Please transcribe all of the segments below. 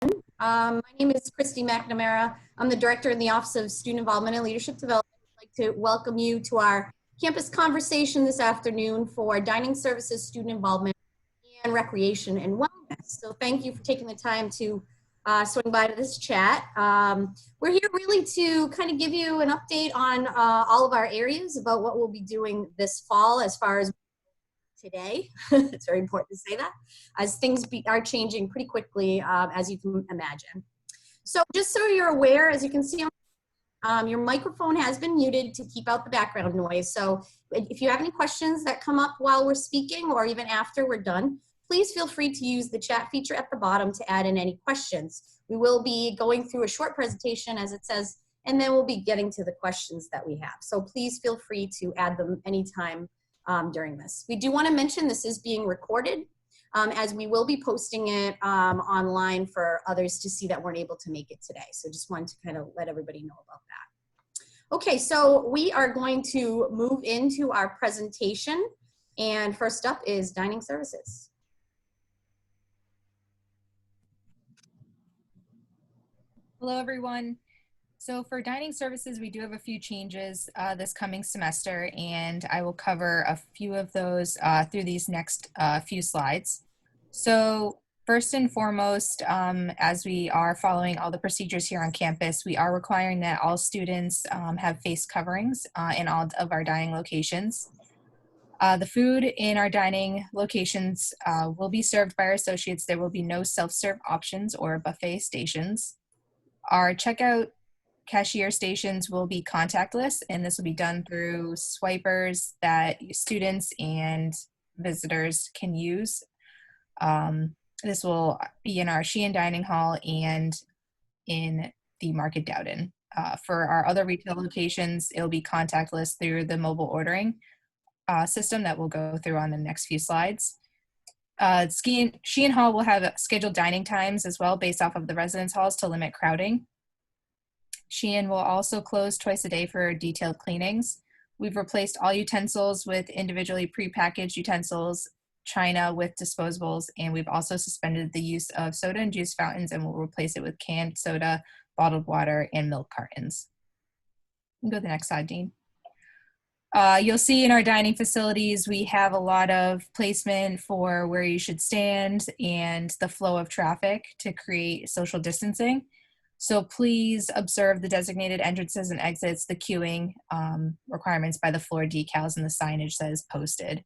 My name is Christy McNamara. I'm the director in the Office of Student Involvement and Leadership Development. I'd like to welcome you to our campus conversation this afternoon for dining services, student involvement, and recreation and wellness. So thank you for taking the time to swing by to this chat. We're here really to kind of give you an update on all of our areas about what we'll be doing this fall as far as today. It's very important to say that, as things are changing pretty quickly, as you can imagine. So just so you're aware, as you can see, your microphone has been muted to keep out the background noise. So if you have any questions that come up while we're speaking or even after we're done, please feel free to use the chat feature at the bottom to add in any questions. We will be going through a short presentation, as it says, and then we'll be getting to the questions that we have. So please feel free to add them anytime during this. We do want to mention this is being recorded, as we will be posting it online for others to see that weren't able to make it today. So just wanted to kind of let everybody know about that. Okay, so we are going to move into our presentation. And first up is dining services. Hello, everyone. So for dining services, we do have a few changes this coming semester, and I will cover a few of those through these next few slides. So first and foremost, as we are following all the procedures here on campus, we are requiring that all students have face coverings in all of our dining locations. The food in our dining locations will be served by our associates. There will be no self-serve options or buffet stations. Our checkout cashier stations will be contactless, and this will be done through swipers that students and visitors can use. This will be in our Sheehan Dining Hall and in the Market Dowden. For our other retail locations, it'll be contactless through the mobile ordering system that we'll go through on the next few slides. Sheehan Hall will have scheduled dining times as well based off of the residence halls to limit crowding. Sheehan will also close twice a day for detailed cleanings. We've replaced all utensils with individually prepackaged utensils, china with disposables, and we've also suspended the use of soda and juice fountains, and we'll replace it with canned soda, bottled water, and milk cartons. You can go to the next slide, Dean. You'll see in our dining facilities, we have a lot of placement for where you should stand and the flow of traffic to create social distancing. So please observe the designated entrances and exits, the queuing requirements by the floor decals and the signage that is posted.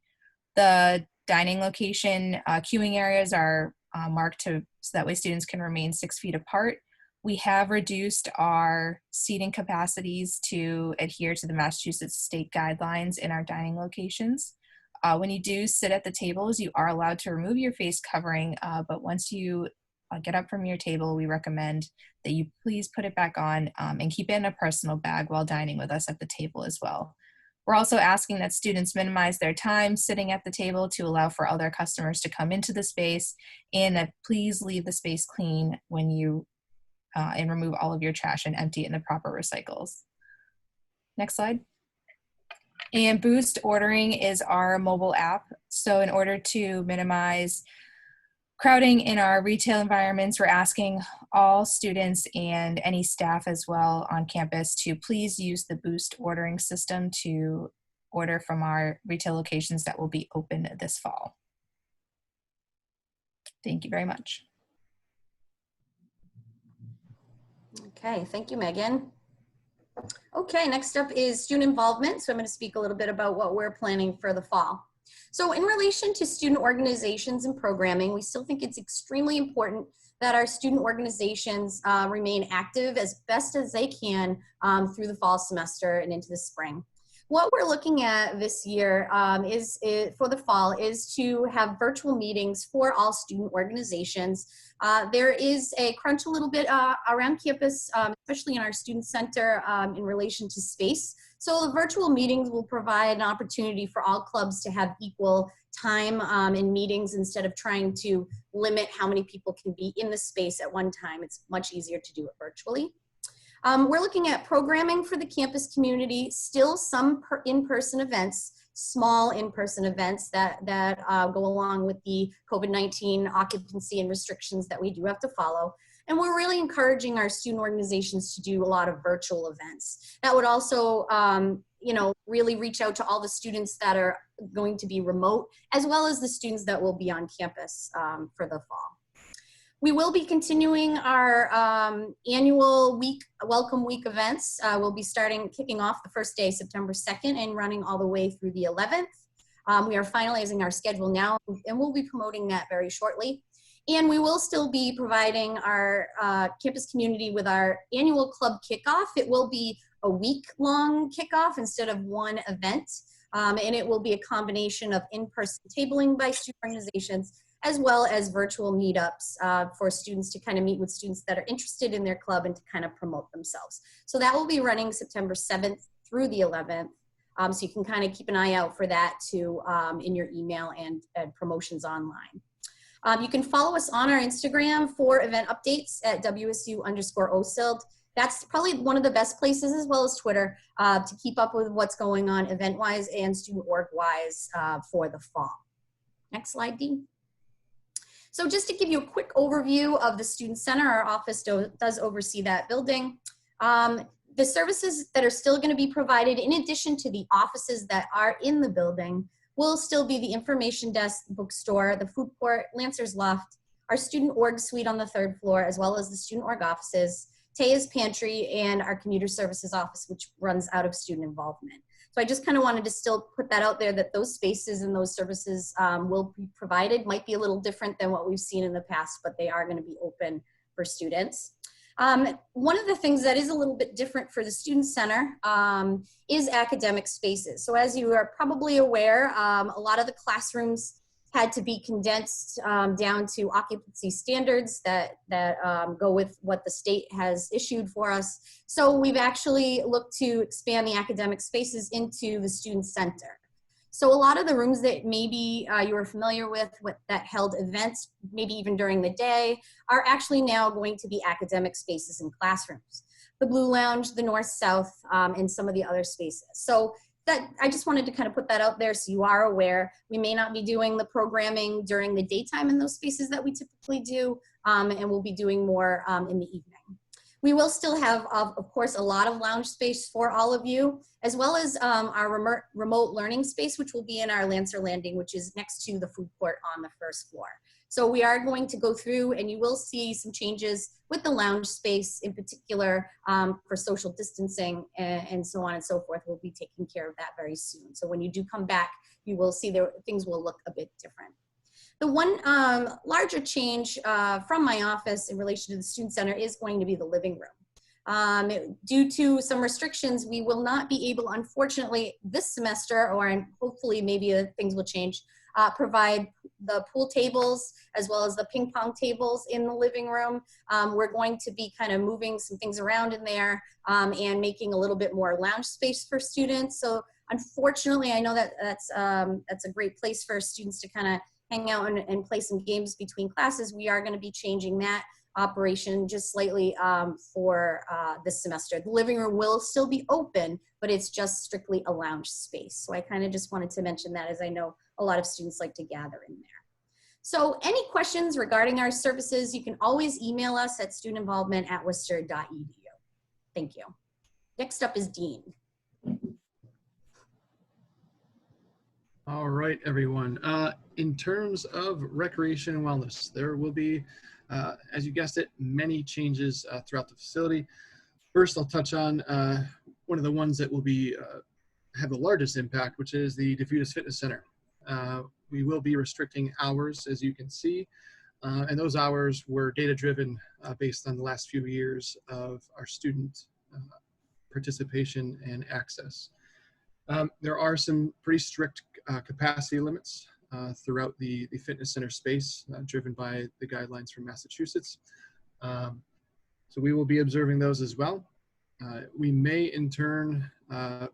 The dining location queuing areas are marked so that way students can remain 6 feet apart. We have reduced our seating capacities to adhere to the Massachusetts state guidelines in our dining locations. When you do sit at the tables, you are allowed to remove your face covering, but once you get up from your table, we recommend that you please put it back on and keep it in a personal bag while dining with us at the table as well. We're also asking that students minimize their time sitting at the table to allow for other customers to come into the space, and that please leave the space clean when you and remove all of your trash and empty it in the proper recycles. Next slide. And Boost Ordering is our mobile app. So in order to minimize crowding in our retail environments, we're asking all students and any staff as well on campus to please use the Boost Ordering system to order from our retail locations that will be open this fall. Thank you very much. Okay, thank you, Megan. Okay, next up is student involvement. So I'm going to speak a little bit about what we're planning for the fall. So in relation to student organizations and programming, we still think it's extremely important that our student organizations remain active as best as they can through the fall semester and into the spring. What we're looking at this year for the fall is to have virtual meetings for all student organizations. There is a crunch a little bit around campus, especially in our student center in relation to space. So the virtual meetings will provide an opportunity for all clubs to have equal time in meetings instead of trying to limit how many people can be in the space at one time. It's much easier to do it virtually. We're looking at programming for the campus community, still some in-person events, small in-person events that go along with the COVID-19 occupancy and restrictions that we do have to follow. And we're really encouraging our student organizations to do a lot of virtual events. That would also, really reach out to all the students that are going to be remote, as well as the students that will be on campus for the fall. We will be continuing our annual Welcome Week events. We'll be kicking off the first day, September 2nd, and running all the way through the 11th. We are finalizing our schedule now, and we'll be promoting that very shortly. And we will still be providing our campus community with our annual club kickoff. It will be a week-long kickoff instead of one event. And it will be a combination of in-person tabling by student organizations, as well as virtual meetups for students to kind of meet with students that are interested in their club and to kind of promote themselves. So that will be running September 7th through the 11th. So you can kind of keep an eye out for that too in your email and promotions online. You can follow us on our Instagram for event updates at WSU_OSILD. That's probably one of the best places, as well as Twitter, to keep up with what's going on event-wise and student org-wise for the fall. Next slide, Dean. So just to give you a quick overview of the Student Center, our office does oversee that building. The services that are still going to be provided, in addition to the offices that are in the building, will still be the information desk, bookstore, the food court, Lancer's Loft, our student org suite on the 3rd floor, as well as the student org offices, Taya's Pantry, and our commuter services office, which runs out of student involvement. So I just kind of wanted to still put that out there, that those spaces and those services will be provided. Might be a little different than what we've seen in the past, but they are going to be open for students. One of the things that is a little bit different for the Student Center is academic spaces. So as you are probably aware, a lot of the classrooms had to be condensed down to occupancy standards that go with what the state has issued for us. So we've actually looked to expand the academic spaces into the Student Center. So a lot of the rooms that maybe you were familiar with that held events, maybe even during the day, are actually now going to be academic spaces in classrooms. The Blue Lounge, the North South, and some of the other spaces. So that, I just wanted to kind of put that out there so you are aware. We may not be doing the programming during the daytime in those spaces that we typically do, and we'll be doing more in the evening. We will still have, of course, a lot of lounge space for all of you, as well as our remote learning space, which will be in our Lancer Landing, which is next to the food court on the 1st floor. So we are going to go through, and you will see some changes with the lounge space in particular for social distancing and so on and so forth. We'll be taking care of that very soon. So when you do come back, you will see things will look a bit different. The one larger change from my office in relation to the Student Center is going to be the living room. Due to some restrictions, we will not be able, unfortunately, this semester, or hopefully maybe things will change, provide the pool tables as well as the ping pong tables in the living room. We're going to be kind of moving some things around in there and making a little bit more lounge space for students. So unfortunately, I know that that's a great place for students to kind of hang out and play some games between classes. We are going to be changing that operation just slightly for this semester. The living room will still be open, but it's just strictly a lounge space. So I kind of just wanted to mention that, as I know a lot of students like to gather in there. So any questions regarding our services, you can always email us at studentinvolvement@worcester.edu. Thank you. Next up is Dean. All right, everyone. In terms of recreation and wellness, there will be, as you guessed it, many changes throughout the facility. First, I'll touch on one of the ones that will be have the largest impact, which is the DeVitas Fitness Center. We will be restricting hours, as you can see, and those hours were data-driven based on the last few years of our student participation and access. There are some pretty strict capacity limits throughout the fitness center space, driven by the guidelines from Massachusetts. So we will be observing those as well. We may in turn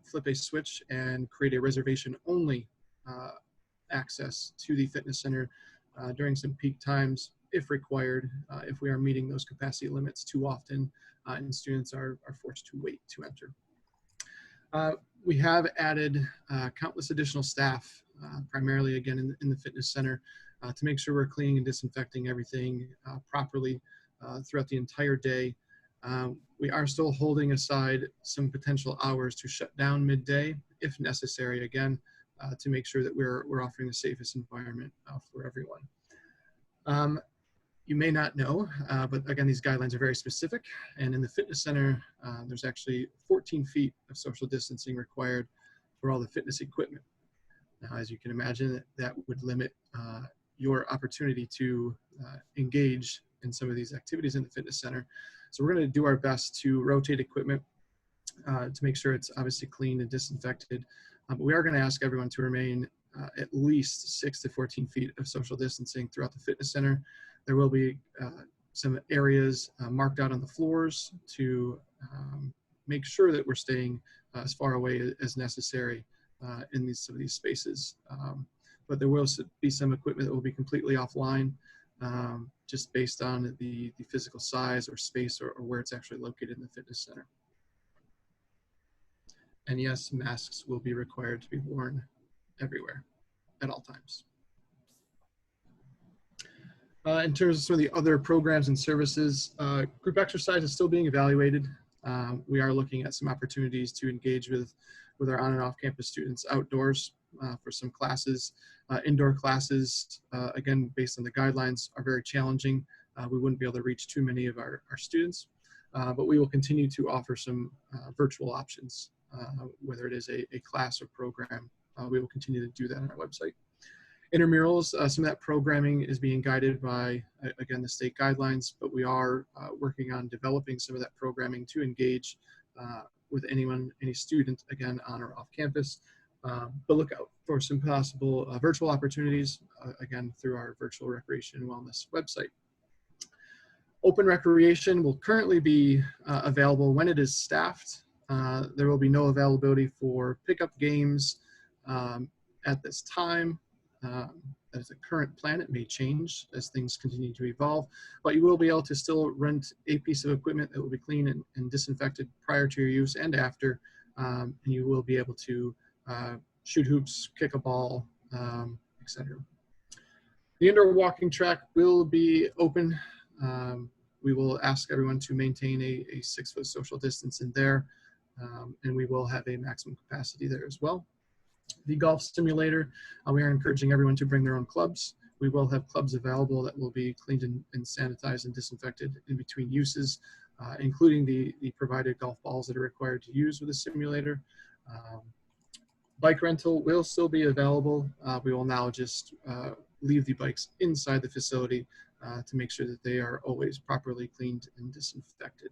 flip a switch and create a reservation-only access to the fitness center during some peak times, if required, if we are meeting those capacity limits too often and students are forced to wait to enter. We have added countless additional staff, primarily again in the fitness center, to make sure we're cleaning and disinfecting everything properly throughout the entire day. We are still holding aside some potential hours to shut down midday if necessary, again, to make sure that we're offering the safest environment for everyone. You may not know, but again, these guidelines are very specific. And in the fitness center, there's actually 14 feet of social distancing required for all the fitness equipment. Now, as you can imagine, that would limit your opportunity to engage in some of these activities in the fitness center. So we're going to do our best to rotate equipment to make sure it's obviously clean and disinfected. But we are going to ask everyone to remain at least 6 to 14 feet of social distancing throughout the fitness center. There will be some areas marked out on the floors to make sure that we're staying as far away as necessary in some of these spaces. But there will be some equipment that will be completely offline, just based on the physical size or space or where it's actually located in the fitness center. And yes, masks will be required to be worn everywhere at all times. In terms of some of the other programs and services, group exercise is still being evaluated. We are looking at some opportunities to engage with our on and off campus students outdoors for some classes. Indoor classes, again, based on the guidelines, are very challenging. We wouldn't be able to reach too many of our students, but we will continue to offer some virtual options, whether it is a class or program. We will continue to do that on our website. Intramurals, some of that programming is being guided by, again, the state guidelines, but we are working on developing some of that programming to engage with any student, again, on or off campus. But look out for some possible virtual opportunities, again, through our virtual recreation and wellness website. Open recreation will currently be available when it is staffed. There will be no availability for pickup games at this time. That is the current plan. It may change as things continue to evolve, but you will be able to still rent a piece of equipment that will be clean and disinfected prior to your use and after, and you will be able to shoot hoops, kick a ball, etc. The indoor walking track will be open. We will ask everyone to maintain a 6-foot social distance in there, and we will have a maximum capacity there as well. The golf simulator, we are encouraging everyone to bring their own clubs. We will have clubs available that will be cleaned and sanitized and disinfected in between uses, including the provided golf balls that are required to use with the simulator. Bike rental will still be available. We will now just leave the bikes inside the facility to make sure that they are always properly cleaned and disinfected.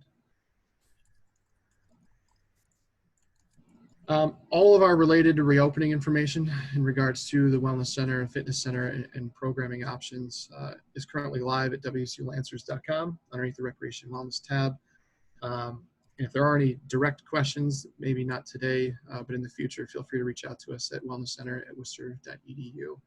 All of our related to reopening information in regards to the Wellness Center and Fitness Center and programming options is currently live at wculancers.com underneath the Recreation Wellness tab. And if there are any direct questions, maybe not today, but in the future, feel free to reach out to us at wellnesscenter@worcester.edu.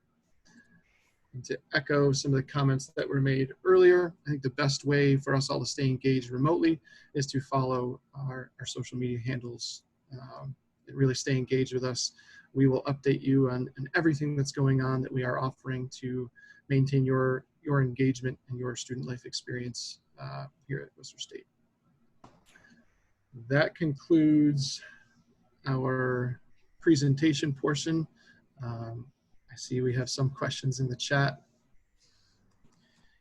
And to echo some of the comments that were made earlier, I think the best way for us all to stay engaged remotely is to follow our social media handles. And really stay engaged with us. We will update you on everything that's going on that we are offering to maintain your engagement and your student life experience here at Worcester State. That concludes our presentation portion. I see we have some questions in the chat.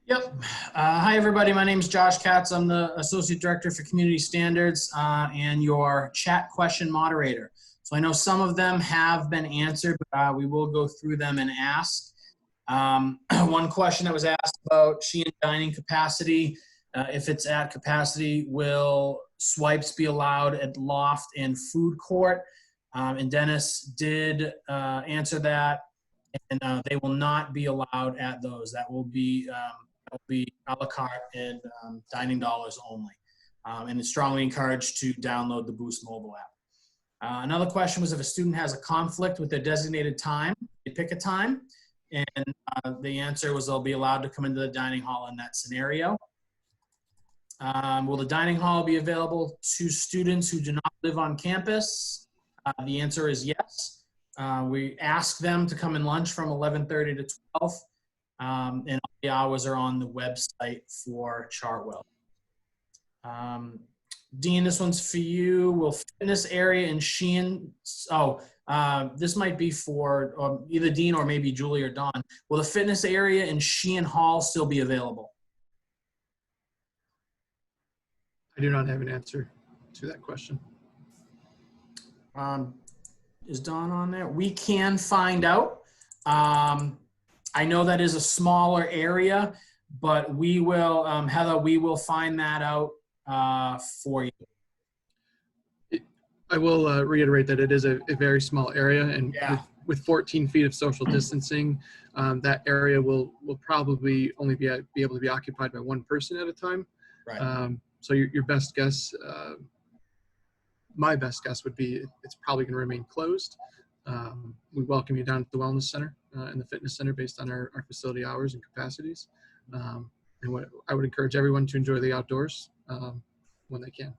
Yep. Hi, everybody. My name is Josh Katz. I'm the Associate Director for Community Standards and your chat question moderator. So I know some of them have been answered, but we will go through them and ask. One question that was asked about Sheehan dining capacity. If it's at capacity, will swipes be allowed at loft and food court? And Dennis did answer that, and they will not be allowed at those. That will be a la carte and dining dollars only. And it's strongly encouraged to download the Boost mobile app. Another question was if a student has a conflict with their designated time, they pick a time, and the answer was they'll be allowed to come into the dining hall in that scenario. Will the dining hall be available to students who do not live on campus? The answer is yes. We ask them to come in lunch from 11:30 to 12, and all the hours are on the website for Chartwell. Dean, this one's for you. Will fitness area in Sheehan, this might be for either Dean or maybe Julie or Don. Will the fitness area in Sheehan Hall still be available? I do not have an answer to that question. Is Don on there? We can find out. I know that is a smaller area, but we will, Heather, we will find that out for you. I will reiterate that it is a very small area, and Yeah. with 14 feet of social distancing, that area will probably only be able to be occupied by one person at a time. Right. So your best guess, my best guess would be it's probably going to remain closed. We welcome you down at the Wellness Center and the Fitness Center based on our facility hours and capacities. And I would encourage everyone to enjoy the outdoors when they can.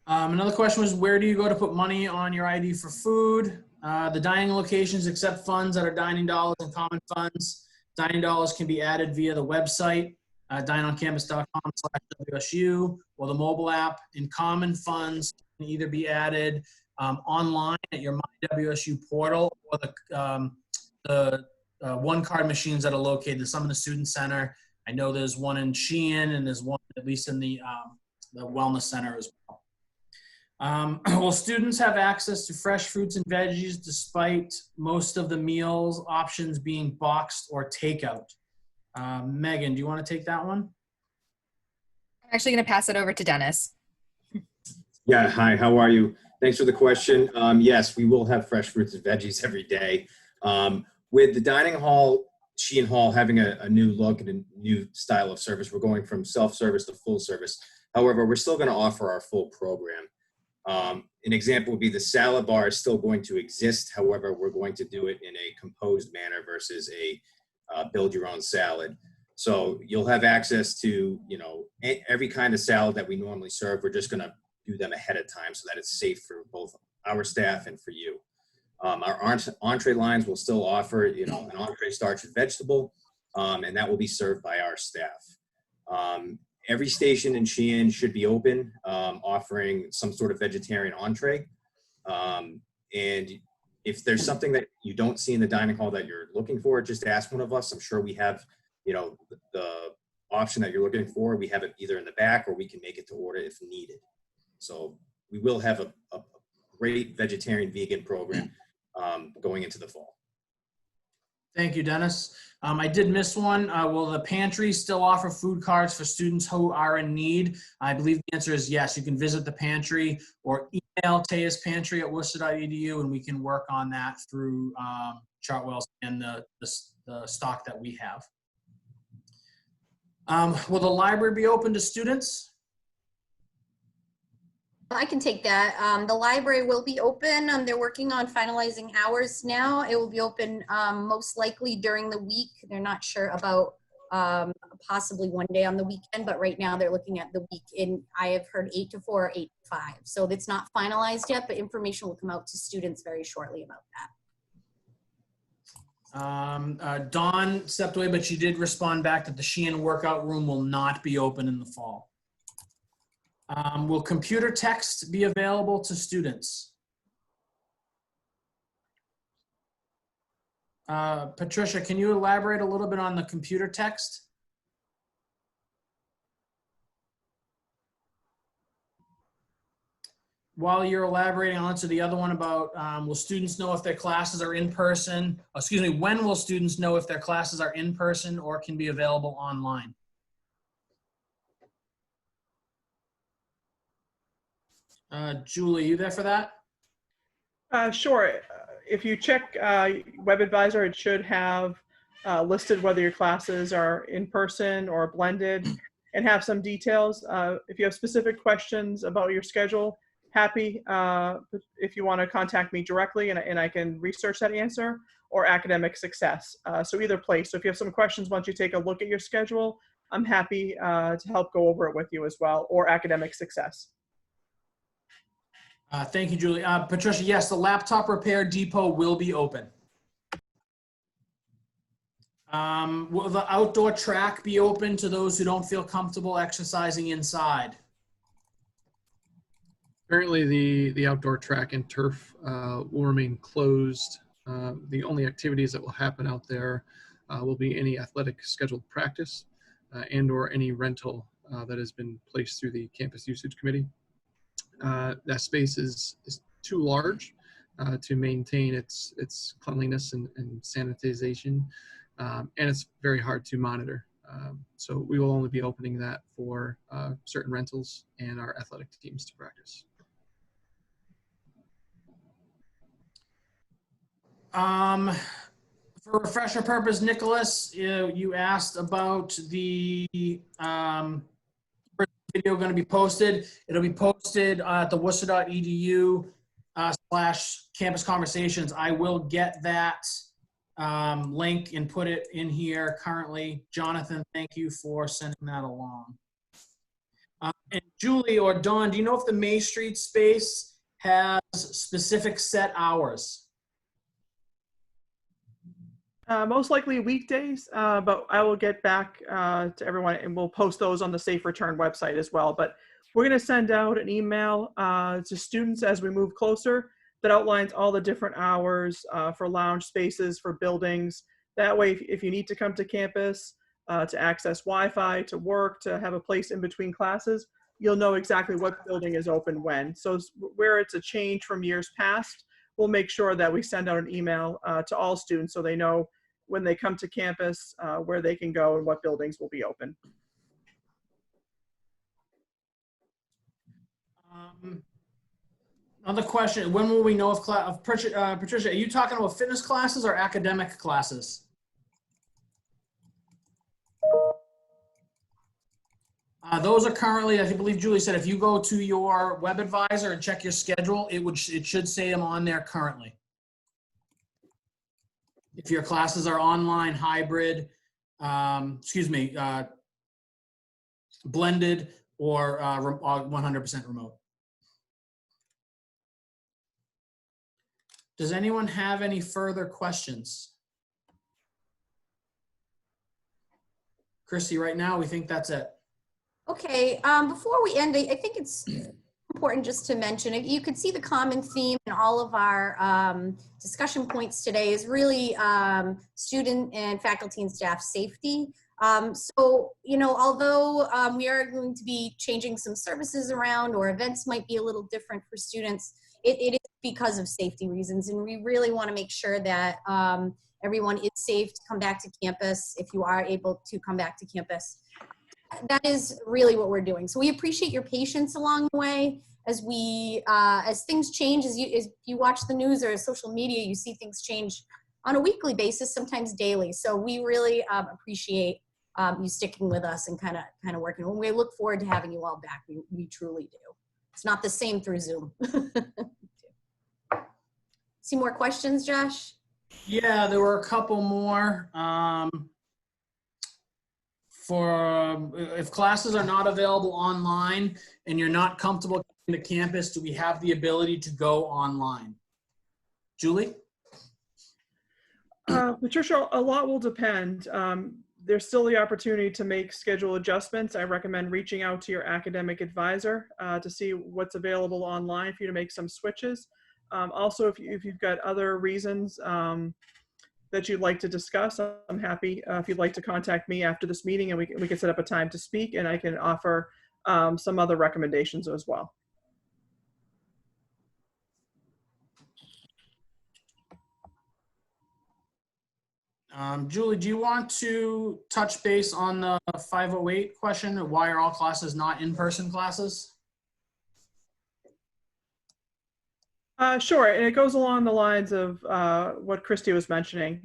Another question was, where do you go to put money on your ID for food? The dining locations accept funds that are dining dollars and common funds. Dining dollars can be added via the website, dineoncampus.com/WSU, or the mobile app. And common funds can either be added online at your MyWSU portal, or the one card machines that are located, some in the student center. I know there's one in Sheehan, and there's one at least in the Wellness Center as well. Will students have access to fresh fruits and veggies despite most of the meals options being boxed or takeout? Megan, do you want to take that one? I'm actually going to pass it over to Dennis. Yeah, hi, how are you? Thanks for the question. Yes, we will have fresh fruits and veggies every day. With the dining hall, Sheehan Hall having a new look and a new style of service, we're going from self-service to full service. However, we're still going to offer our full program. An example would be the salad bar is still going to exist. However, we're going to do it in a composed manner versus a build your own salad. So you'll have access to, every kind of salad that we normally serve. We're just going to do them ahead of time so that it's safe for both our staff and for you. Our entree lines will still offer, an entree starch and vegetable, and that will be served by our staff. Every station in Sheehan should be open, offering some sort of vegetarian entree. And if there's something that you don't see in the dining hall that you're looking for, just ask one of us. I'm sure we have, the option that you're looking for. We have it either in the back, or we can make it to order if needed. So we will have a great vegetarian vegan program going into the fall. Thank you, Dennis. I did miss one. Will the pantry still offer food cards for students who are in need? I believe the answer is yes. You can visit the pantry or email teaspantry@worcester.edu, and we can work on that through Chartwell's and the stock that we have. Will the library be open to students? I can take that. The library will be open. They're working on finalizing hours now. It will be open most likely during the week. They're not sure about possibly one day on the weekend, but right now they're looking at the week in, I have heard 8 to 4 or 8 to 5. So it's not finalized yet, but information will come out to students very shortly about that. Dawn stepped away, but she did respond back that the Sheehan workout room will not be open in the fall. Will computer text be available to students? Patricia, can you elaborate a little bit on the computer text? While you're elaborating, I'll answer the other one about will students know if their classes are in person? Excuse me, when will students know if their classes are in person or can be available online? Julie, you there for that? Sure. If you check WebAdvisor, it should have listed whether your classes are in person or blended and have some details. If you have specific questions about your schedule, happy if you want to contact me directly and I can research that answer, or Academic Success. So either place. So if you have some questions once you take a look at your schedule, I'm happy to help go over it with you as well, or Academic Success. Thank you, Julie. Patricia, yes, the laptop repair depot will be open. Will the outdoor track be open to those who don't feel comfortable exercising inside? Currently, the outdoor track and turf will remain closed. The only activities that will happen out there will be any athletic scheduled practice and or any rental that has been placed through the campus usage committee. That space is too large to maintain its cleanliness and sanitization, and it's very hard to monitor. So we will only be opening that for certain rentals and our athletic teams to practice. For refresher purpose, Nicholas, you asked about the video going to be posted. It'll be posted at the worcester.edu /campus conversations. I will get that link and put it in here currently. Jonathan, thank you for sending that along. And Julie or Dawn, do you know if the May Street space has specific set hours? Most likely weekdays, but I will get back to everyone and we'll post those on the Safe Return website as well. But we're going to send out an email to students as we move closer that outlines all the different hours for lounge spaces, for buildings. That way, if you need to come to campus to access Wi-Fi, to work, to have a place in between classes, you'll know exactly what building is open when. So where it's a change from years past, we'll make sure that we send out an email to all students so they know when they come to campus, where they can go and what buildings will be open. Another question, when will we know if Patricia, are you talking about fitness classes or academic classes? Those are currently, I believe Julie said, if you go to your web advisor and check your schedule, it should say them on there currently. If your classes are online, hybrid, blended, or 100% remote. Does anyone have any further questions? Christy, right now we think that's it. Okay, before we end, I think it's important just to mention, you could see the common theme in all of our discussion points today is really student and faculty and staff safety. So, you know, although we are going to be changing some services around or events might be a little different for students, it is because of safety reasons. And we really want to make sure that everyone is safe to come back to campus if you are able to come back to campus. That is really what we're doing. So we appreciate your patience along the way as we, as things change, as you watch the news or social media, you see things change on a weekly basis, sometimes daily. So we really appreciate you sticking with us and kind of working. When we look forward to having you all back, we truly do. It's not the same through Zoom. See more questions, Josh? Yeah, there were a couple more. If classes are not available online and you're not comfortable coming to campus, do we have the ability to go online? Julie? Patricia, a lot will depend. There's still the opportunity to make schedule adjustments. I recommend reaching out to your academic advisor to see what's available online for you to make some switches. Also, if you've got other reasons that you'd like to discuss, I'm happy if you'd like to contact me after this meeting and we can set up a time to speak and I can offer some other recommendations as well. Julie, do you want to touch base on the 508 question? Why are all classes not in-person classes? Sure, and it goes along the lines of what Christy was mentioning.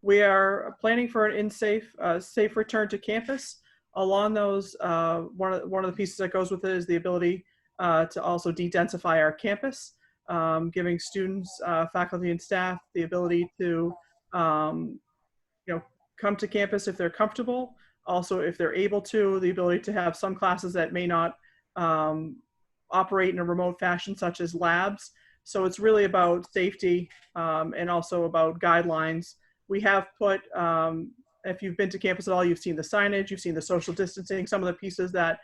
We are planning for an safe return to campus. Along those, one of the pieces that goes with it is the ability to also de-densify our campus, giving students, faculty, and staff the ability to come to campus if they're comfortable. Also, if they're able to, the ability to have some classes that may not operate in a remote fashion, such as labs. So it's really about safety and also about guidelines We have put, if you've been to campus at all, you've seen the signage, you've seen the social distancing, some of the pieces that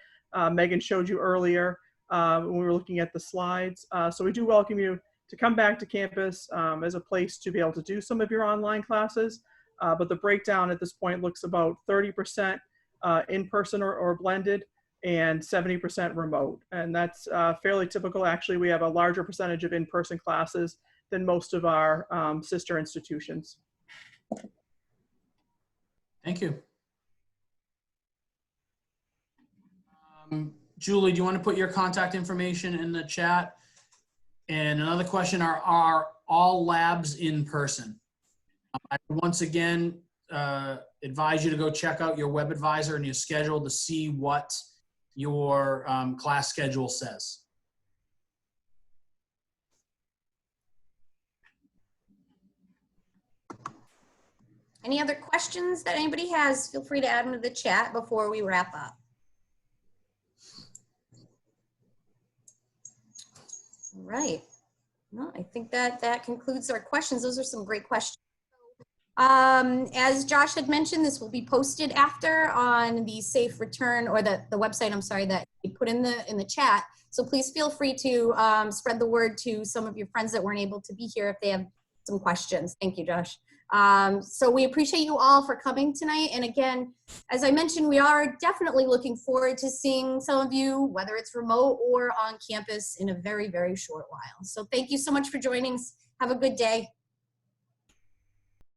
Megan showed you earlier when we were looking at the slides. So we do welcome you to come back to campus as a place to be able to do some of your online classes. But the breakdown at this point looks about 30% in-person or blended and 70% remote. And that's fairly typical. Actually, we have a larger percentage of in-person classes than most of our sister institutions. Thank you. Julie, do you want to put your contact information in the chat? And another question, are all labs in person? I once again advise you to go check out your web advisor and your schedule to see what your class schedule says. Any other questions that anybody has? Feel free to add them to the chat before we wrap up. All right. Well, I think that concludes our questions. Those are some great questions. As Josh had mentioned, this will be posted after on the Safe Return, or the website, I'm sorry, that you put in the chat. So please feel free to spread the word to some of your friends that weren't able to be here if they have some questions. Thank you, Josh. So we appreciate you all for coming tonight. And again, as I mentioned, we are definitely looking forward to seeing some of you, whether it's remote or on campus, in a very, very short while. So thank you so much for joining us. Have a good day.